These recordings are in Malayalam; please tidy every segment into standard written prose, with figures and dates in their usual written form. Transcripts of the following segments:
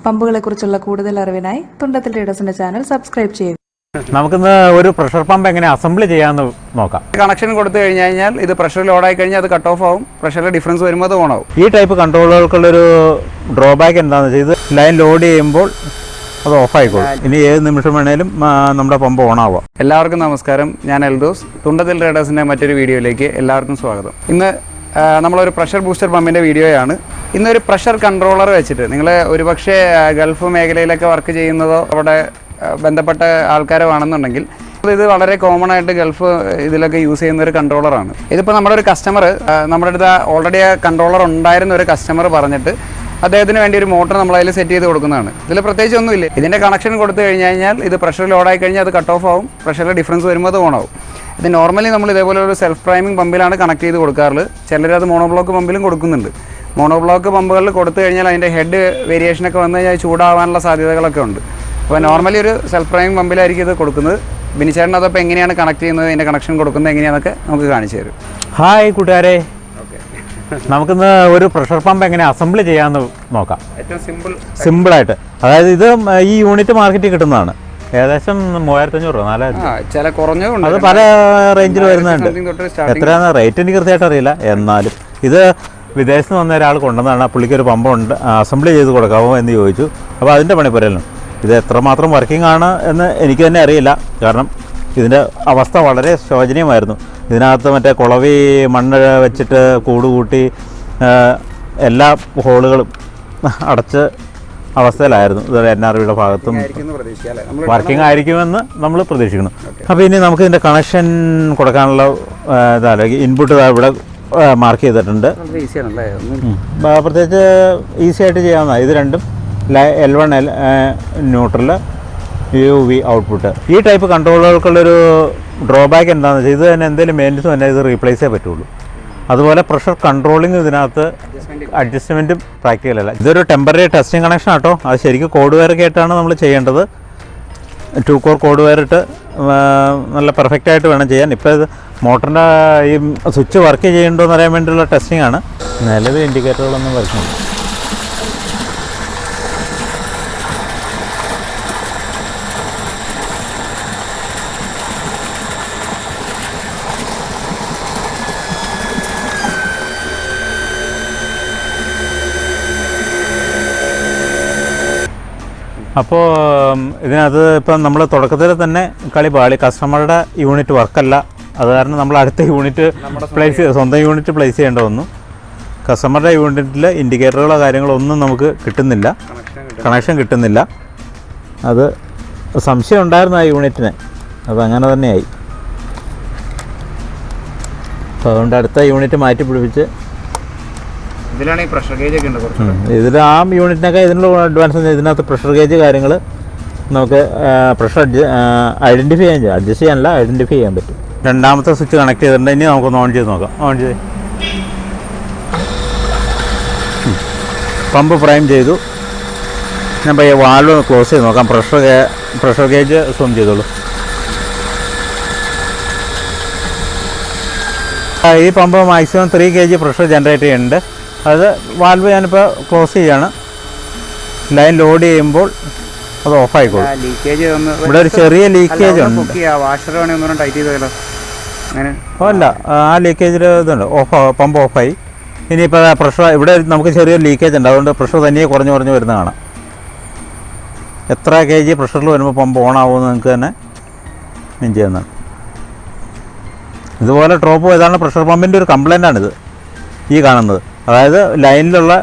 പമ്പുകളെക്കുറിച്ചുള്ള കൂടുതൽ അറിവിനായി തുണ്ടത്തിൽ ട്രേഡേഴ്സിന്റെ ചാനൽ സബ്സ്ക്രൈബ് ചെയ്യുക. നമുക്കിന്ന് ഒരു പ്രഷർ പമ്പ് എങ്ങനെ അസംബിൾ ചെയ്യാമെന്ന് നോക്കാം. കണക്ഷൻ കൊടുത്തു കഴിഞ്ഞാൽ ഇത് പ്രഷർ ലോഡായി കഴിഞ്ഞാൽ അത് കട്ട് ഓഫ് ആവും, പ്രഷറിൽ ഡിഫറൻസ് വരുമ്പോൾ അത് ഓൺ ആവും. ഈ ടൈപ്പ് കൺട്രോളുകൾക്കുള്ളൊരു ഡ്രോബാക്ക് എന്താണെന്ന് വെച്ചാൽ ഇത് ലൈൻ ലോഡ് ചെയ്യുമ്പോൾ അത് ഓഫായിക്കോളും. ഇനി ഏത് നിമിഷം വേണേലും നമ്മുടെ പമ്പ് ഓണാവാം. എല്ലാവർക്കും നമസ്കാരം, ഞാൻ എൽദോസ്. തുണ്ടത്തിൽ ട്രേഡേഴ്സിൻ്റെ മറ്റൊരു വീഡിയോയിലേക്ക് എല്ലാവർക്കും സ്വാഗതം. ഇന്ന് നമ്മളൊരു പ്രഷർ ബൂസ്റ്റർ പമ്പിൻ്റെ വീഡിയോയാണ്. ഇന്നൊരു പ്രഷർ കൺട്രോളർ വെച്ചിട്ട് നിങ്ങൾ ഒരുപക്ഷെ ഗൾഫ് മേഖലയിലൊക്കെ വർക്ക് ചെയ്യുന്നതോ അവിടെ ബന്ധപ്പെട്ട ആൾക്കാരോ ആണെന്നുണ്ടെങ്കിൽ ഇത് വളരെ കോമൺ ആയിട്ട് ഗൾഫ് ഇതിലൊക്കെ യൂസ് ചെയ്യുന്ന ഒരു കൺട്രോളറാണ്. ഇതിപ്പോൾ നമ്മുടെ ഒരു കസ്റ്റമർ നമ്മുടെ അടുത്ത് ഓൾറെഡി ആ കൺട്രോളർ ഉണ്ടായിരുന്ന ഒരു കസ്റ്റമർ പറഞ്ഞിട്ട് അദ്ദേഹത്തിന് വേണ്ടി ഒരു മോട്ടർ നമ്മളതിൽ സെറ്റ് ചെയ്ത് കൊടുക്കുന്നതാണ്. ഇതിൽ പ്രത്യേകിച്ച് ഒന്നുമില്ല. ഇതിൻ്റെ കണക്ഷൻ കൊടുത്തു കഴിഞ്ഞാൽ ഇത് പ്രഷർ ലോഡായി കഴിഞ്ഞാൽ അത് കട്ട് ഓഫ് ആവും, പ്രഷറിൽ ഡിഫറൻസ് വരുമ്പോൾ അത് ഓൺ ആവും. ഇത് നോർമലി നമ്മൾ ഇതേപോലെ ഒരു സെൽഫ് പ്രൈമിംഗ് പമ്പിലാണ് കണക്ട് ചെയ്ത് കൊടുക്കാറുള്ളത്. ചിലരത് മോണോബ്ലോക്ക് പമ്പിലും കൊടുക്കുന്നുണ്ട്. മോണോബ്ലോക്ക് പമ്പുകളിൽ കൊടുത്തു കഴിഞ്ഞാൽ അതിൻ്റെ ഹെഡ് വേരിയേഷനൊക്കെ വന്നു കഴിഞ്ഞാൽ ചൂടാവാനുള്ള സാധ്യതകളൊക്കെ ഉണ്ട്. അപ്പോൾ നോർമലി ഒരു സെൽഫ് പ്രൈമിംഗ് പമ്പിലായിരിക്കും ഇത് കൊടുക്കുന്നത്. ബിനിച്ചേട്ടൻ അതപ്പോൾ എങ്ങനെയാണ് കണക്ട് ചെയ്യുന്നത്, അതിൻ്റെ കണക്ഷൻ കൊടുക്കുന്നത് എങ്ങനെയാണെന്നൊക്കെ നമുക്ക് കാണിച്ചു തരും. ഹായ് കൂട്ടുകാരെ, നമുക്കിന്ന് ഒരു പ്രഷർ പമ്പ് എങ്ങനെ അസംബിൾ ചെയ്യാമെന്ന് നോക്കാം. ഏറ്റവും സിമ്പിളായിട്ട്. അതായത് ഇത് ഈ യൂണിറ്റ് മാർക്കറ്റിൽ കിട്ടുന്നതാണ്. ഏകദേശം 3500 രൂപ, 4000. ചില കുറഞ്ഞതുണ്ട്, അത് പല റേഞ്ചിൽ വരുന്നുണ്ട്. എത്രയാണ് റേറ്റ് എനിക്ക് കൃത്യമായിട്ട് അറിയില്ല. എന്നാലും ഇത് വിദേശത്ത് വന്ന ഒരാൾ കൊണ്ടുവന്നതാണ്. പുള്ളിക്കൊരു പമ്പ് ഉണ്ട്, അസംബിൾ ചെയ്ത് കൊടുക്കാമോ എന്ന് ചോദിച്ചു. അപ്പോൾ അതിൻ്റെ പണി പറയലും. ഇത് എത്രമാത്രം വർക്കിംഗ് ആണ് എന്ന് എനിക്ക് തന്നെ അറിയില്ല. കാരണം ഇതിൻ്റെ അവസ്ഥ വളരെ ശോചനീയമായിരുന്നു. ഇതിനകത്ത് മറ്റേ കുളവി മണ്ണ് വെച്ചിട്ട് കൂട് കൂട്ടി എല്ലാ ഹോളുകളും അടച്ച് അവസ്ഥയിലായിരുന്നു. ഇത് NRBയുടെ ഭാഗത്തും വർക്കിംഗ് ആയിരിക്കുമെന്ന് നമ്മൾ പ്രതീക്ഷിക്കുന്നു. അപ്പോൾ ഇനി നമുക്ക് ഇതിൻ്റെ കണക്ഷൻ കൊടുക്കാനുള്ള ഇതല്ല, ഇൻപുട്ട് ഇവിടെ മാർക്ക് ചെയ്തിട്ടുണ്ട്. പ്രത്യേകിച്ച് ഈസി ആയിട്ട് ചെയ്യാവുന്നതാണ്. ഇത് രണ്ടും L1 ന്യൂട്രൽ, UV ഔട്ട്പുട്ട്. ഈ ടൈപ്പ് കൺട്രോളുകൾക്കുള്ളൊരു ഡ്രോബാക്ക് എന്താണെന്ന് വെച്ചാൽ ഇത് തന്നെ എന്തെങ്കിലും മെയിൻ്റെനൻസ് തന്നെ ഇത് റീപ്ലേസ് ചെയ്യേ പറ്റുള്ളൂ. അതുപോലെ പ്രഷർ കൺട്രോളിങ് ഇതിനകത്ത് അഡ്ജസ്റ്റ്മെൻറ്റും പ്രാക്ടിക്കലല്ല. ഇതൊരു ടെമ്പററി ടെസ്റ്റിംഗ് കണക്ഷൻ ആട്ടോ. അത് ശരിക്കും കോഡ് വയറൊക്കെ ആയിട്ടാണ് നമ്മൾ ചെയ്യേണ്ടത്. 2 കോർ കോഡ് വയറിട്ട് നല്ല പെർഫെക്റ്റായിട്ട് വേണം ചെയ്യാൻ. ഇപ്പോൾ ഇത് മോട്ടറിൻ്റെ ഈ സ്വിച്ച് വർക്ക് ചെയ്യണ്ടോ എന്ന് അറിയാൻ വേണ്ടിയുള്ള ടെസ്റ്റിംഗ് ആണ്. നിലവിൽ ഇൻഡിക്കേറ്ററുകളൊന്നും വർക്കുന്നുണ്ട്. അപ്പോൾ ഇതിനകത്ത് ഇപ്പം നമ്മൾ തുടക്കത്തിൽ തന്നെ കളി പാളി. കസ്റ്റമറുടെ യൂണിറ്റ് വർക്കല്ല, അത് കാരണം നമ്മൾ അടുത്ത യൂണിറ്റ് സ്വന്തം യൂണിറ്റ് പ്ലേസ് ചെയ്യേണ്ട വന്നു. കസ്റ്റമറുടെ യൂണിറ്റിൽ ഇൻഡിക്കേറ്ററുകളോ കാര്യങ്ങളോ ഒന്നും നമുക്ക് കിട്ടുന്നില്ല, കണക്ഷൻ കിട്ടുന്നില്ല. അത് സംശയം ഉണ്ടായിരുന്നു ആ യൂണിറ്റിന്, അതങ്ങനെ തന്നെയായി. അപ്പോൾ അതുകൊണ്ട് അടുത്ത യൂണിറ്റ് മാറ്റി പിടിപ്പിച്ച് ഇതിലാണ് ഈ പ്രഷർ ഗേജ് ഒക്കെ ഉണ്ട്. ഇതിൽ ആ യൂണിറ്റിനൊക്കെ ഇതിനുള്ള അഡ്വാൻസ്. ഇതിനകത്ത് പ്രഷർ ഗേജ് കാര്യങ്ങൾ നമുക്ക് പ്രഷർ ഐഡൻറ്റിഫൈ ചെയ്യാൻ അഡ്ജസ്റ്റ് ചെയ്യാനല്ല, ഐഡൻറ്റിഫൈ ചെയ്യാൻ പറ്റും. രണ്ടാമത്തെ സ്വിച്ച് കണക്ട് ചെയ്തിട്ടുണ്ട്. ഇനി നമുക്കൊന്ന് ഓൺ ചെയ്ത് നോക്കാം. ഓൺ ചെയ്ത് പമ്പ് പ്രൈം ചെയ്തു. ഞാൻ പയ്യെ വാൽവ് ക്ലോസ് ചെയ്ത് നോക്കാം. പ്രഷർ ഗേജ് സൂം ചെയ്തോളൂ. ഈ pump maximum 3 kg pressure generate ചെയ്യുന്നുണ്ട്. അത് വാൽവ് ഞാനിപ്പോൾ ക്ലോസ് ചെയ്യാണ്. ലൈൻ ലോഡ് ചെയ്യുമ്പോൾ അത് ഓഫായിക്കോളും. ഇവിടെ ഒരു ചെറിയ ലീക്കേജ് ഉണ്ട്. അല്ല, ആ ലീക്കേജിൽ ഇതുണ്ട്, പമ്പ് ഓഫായി. ഇനിയിപ്പോൾ പ്രഷർ ഇവിടെ നമുക്ക് ചെറിയൊരു ലീക്കേജ് ഉണ്ട്, അതുകൊണ്ട് പ്രഷർ തനിയെ കുറഞ്ഞ് വരുന്ന കാണാം. എത്ര kg പ്രഷറിൽ വരുമ്പോൾ പമ്പ് ഓണാവുമെന്ന് നിങ്ങൾക്ക് തന്നെ ഞാൻ ചെയ്യുന്നതാണ്. ഇതുപോലെ ഡ്രോപ്പ് ചെയ്താണ് പ്രഷർ പമ്പിൻ്റെ ഒരു കംപ്ലൈൻ്റാണിത് ഈ കാണുന്നത്. അതായത് ലൈനിലുള്ള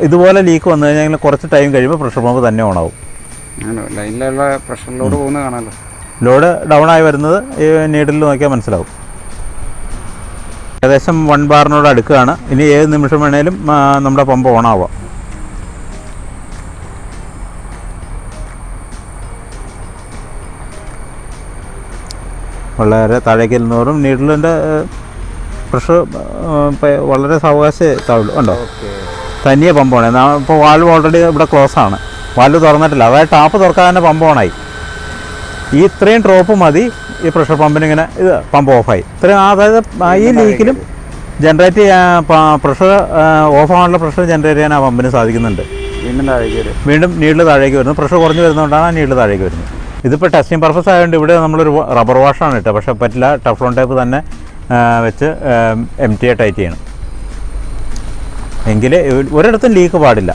ഇതുപോലെ ലീക്ക് വന്നു കഴിഞ്ഞാൽ കുറച്ച് ടൈം കഴിയുമ്പോൾ പ്രഷർ പമ്പ് തന്നെ ഓണാവും. ലൈനിലുള്ള പ്രഷർ ലോഡ് പോകുന്നത് കാണാമല്ലോ. ലോഡ് ഡൗൺ ആയി വരുന്നത് ഈ നീഡിൽ നോക്കിയാൽ മനസ്സിലാവും. ഏകദേശം 1 ബാറിനോട് അടുക്കുകയാണ്. ഇനി ഏത് നിമിഷം വേണേലും നമ്മുടെ പമ്പ് ഓണാവാം. വളരെ താഴേക്ക് ഇരുന്നോറും നീഡിലിൻ്റെ പ്രഷർ വളരെ സാവകാശം ഉണ്ടോ, തനിയെ പമ്പ് ഓണായി. ഇപ്പോൾ വാൽവ് ഓൾറെഡി ഇവിടെ ക്ലോസ് ആണ്, വാൽവ് തുറന്നിട്ടില്ല. അതായത് ടാപ്പ് തുറക്കാതെ തന്നെ പമ്പ് ഓണായി. ഈ ഇത്രയും ഡ്രോപ്പ് മതി ഈ പ്രഷർ പമ്പിന് ഇങ്ങനെ ഇത് പമ്പ് ഓഫായി. ഇത്രയും അതായത് ഈ ലീക്കിലും ജനറേറ്റ് ചെയ്യാൻ പ്രഷർ ഓഫ് ആകാനുള്ള പ്രഷർ ജനറേറ്റ് ചെയ്യാൻ ആ പമ്പിന് സാധിക്കുന്നുണ്ട്. വീണ്ടും നീഡിൽ താഴേക്ക് വരുന്നു. പ്രഷർ കുറഞ്ഞ് വരുന്നതുകൊണ്ടാണ് ആ നീഡിൽ താഴേക്ക് വരുന്നത്. ഇതിപ്പോൾ ടെസ്റ്റിംഗ് പർപ്പസ് ആയതുകൊണ്ട് ഇവിടെ നമ്മളൊരു റബ്ബർ വാഷാണ് ഇട്ടത്. പക്ഷേ പറ്റില്ല, ടഫ്ലോൺ ടൈപ്പ് തന്നെ വെച്ച് MTA ടൈറ്റ് ചെയ്യണം. എങ്കിൽ ഒരിടത്തും ലീക്ക് പാടില്ല.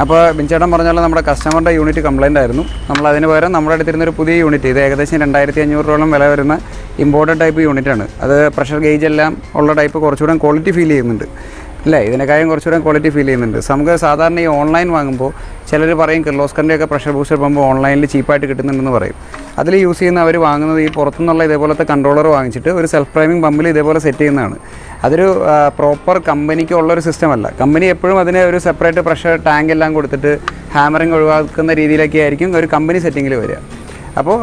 അപ്പോൾ ബിൻചേട്ടൻ പറഞ്ഞ പോലെ നമ്മുടെ കസ്റ്റമറുടെ യൂണിറ്റ് കംപ്ലയിൻ്റ് ആയിരുന്നു. നമ്മൾ അതിന് പകരം നമ്മുടെ അടുത്തിരുന്നൊരു പുതിയ യൂണിറ്റ്, ഇത് ഏകദേശം 2500 രൂപയോളം വില വരുന്ന ഇമ്പോർട്ടഡ് ടൈപ്പ് യൂണിറ്റാണ്. അത് പ്രഷർ ഗേജ് എല്ലാം ഉള്ള ടൈപ്പ് കുറച്ചുകൂടെ ക്വാളിറ്റി ഫീൽ ചെയ്യുന്നുണ്ട് അല്ലേ? ഇതിനേക്കാളും കുറച്ചുകൂടെ ക്വാളിറ്റി ഫീൽ ചെയ്യുന്നുണ്ട്. നമുക്ക് സാധാരണ ഈ ഓൺലൈൻ വാങ്ങുമ്പോൾ ചിലർ പറയും കിർലോസ്കറിൻ്റെയൊക്കെ പ്രഷർ ബൂസ്റ്റർ പമ്പ് ഓൺലൈനിൽ ചീപ്പായിട്ട് കിട്ടുന്നുണ്ടെന്ന് പറയും. അതിൽ യൂസ് ചെയ്യുന്ന അവർ വാങ്ങുന്നത് ഈ പുറത്തുനിന്നുള്ള ഇതേപോലത്തെ കൺട്രോളർ വാങ്ങിച്ചിട്ട് ഒരു സെൽഫ് പ്രൈമിംഗ് പമ്പിൽ ഇതേപോലെ സെറ്റ് ചെയ്യുന്നതാണ്. അതൊരു പ്രോപ്പർ കമ്പനിക്ക് ഉള്ളൊരു സിസ്റ്റമല്ല. കമ്പനി എപ്പോഴും അതിനെ ഒരു സെപ്പറേറ്റ് പ്രഷർ ടാങ്ക് എല്ലാം കൊടുത്തിട്ട് ഹാമറിങ് ഒഴിവാക്കുന്ന രീതിയിലൊക്കെ ആയിരിക്കും ഒരു കമ്പനി സെറ്റിങ്ങിൽ വരിക. അപ്പോൾ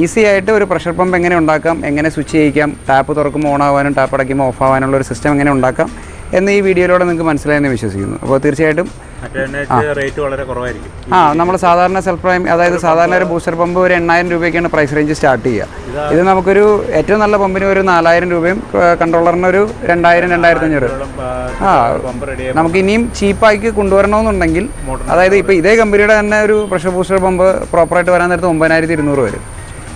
ഈസി ആയിട്ട് ഒരു പ്രഷർ പമ്പ് എങ്ങനെ ഉണ്ടാക്കാം, എങ്ങനെ സ്വിച്ച് ചെയ്യിക്കാം, ടാപ്പ് തുറക്കുമ്പോൾ ഓൺ ആവാനും ടാപ്പ് അടയ്ക്കുമ്പോൾ ഓഫ് ആവാനുള്ള ഒരു സിസ്റ്റം എങ്ങനെ ഉണ്ടാക്കാം എന്ന് ഈ വീഡിയോയിലൂടെ നിങ്ങൾക്ക് മനസ്സിലായെന്ന് വിശ്വസിക്കുന്നു. അപ്പോൾ തീർച്ചയായിട്ടും റേറ്റ് വളരെ കുറവായിരിക്കും. നമ്മൾ സാധാരണ സെൽഫ് പ്രൈം, അതായത് സാധാരണ ഒരു ബൂസ്റ്റർ പമ്പ് ഒരു 8000 രൂപയ്ക്കാണ് പ്രൈസ് റേഞ്ച് സ്റ്റാർട്ട് ചെയ്യുക. ഇത് നമുക്കൊരു ഏറ്റവും നല്ല പമ്പിന് ഒരു 4000 രൂപയും കൺട്രോളറിന് ഒരു 2000-2500. നമുക്ക് ഇനിയും ചീപ്പാക്കി കൊണ്ടുവരണമെന്നുണ്ടെങ്കിൽ, അതായത് ഇപ്പോൾ ഇതേ കമ്പനിയുടെ തന്നെ ഒരു പ്രഷർ ബൂസ്റ്റർ പമ്പ് പ്രോപ്പറായിട്ട് വരാൻ നേരത്ത് 9200 വരും.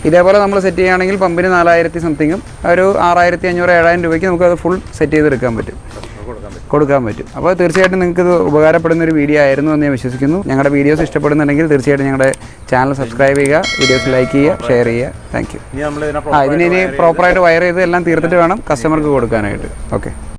ഇതേപോലെ നമ്മൾ സെറ്റ് ചെയ്യുകയാണെങ്കിൽ പമ്പിന് 4000 സംതിങ്ങും ഒരു 6500-7000 രൂപയ്ക്ക് നമുക്കത് ഫുൾ സെറ്റ് ചെയ്തെടുക്കാൻ പറ്റും, കൊടുക്കാൻ പറ്റും. അപ്പോൾ തീർച്ചയായിട്ടും നിങ്ങൾക്ക് ഇത് ഉപകാരപ്പെടുന്ന ഒരു വീഡിയോ ആയിരുന്നു എന്ന് ഞാൻ വിശ്വസിക്കുന്നു. ഞങ്ങളുടെ വീഡിയോസ് ഇഷ്ടപ്പെടുന്നുണ്ടെങ്കിൽ തീർച്ചയായിട്ടും ഞങ്ങളുടെ ചാനൽ സബ്സ്ക്രൈബ് ചെയ്യുക, വീഡിയോസ് ലൈക്ക് ചെയ്യുക, ഷെയർ ചെയ്യുക. Thank you. ഇതിനി പ്രോപ്പറായിട്ട് വയർ ചെയ്ത് എല്ലാം തീർത്തിട്ട് വേണം കസ്റ്റമർക്ക് കൊടുക്കാനായിട്ട്. ഓക്കെ.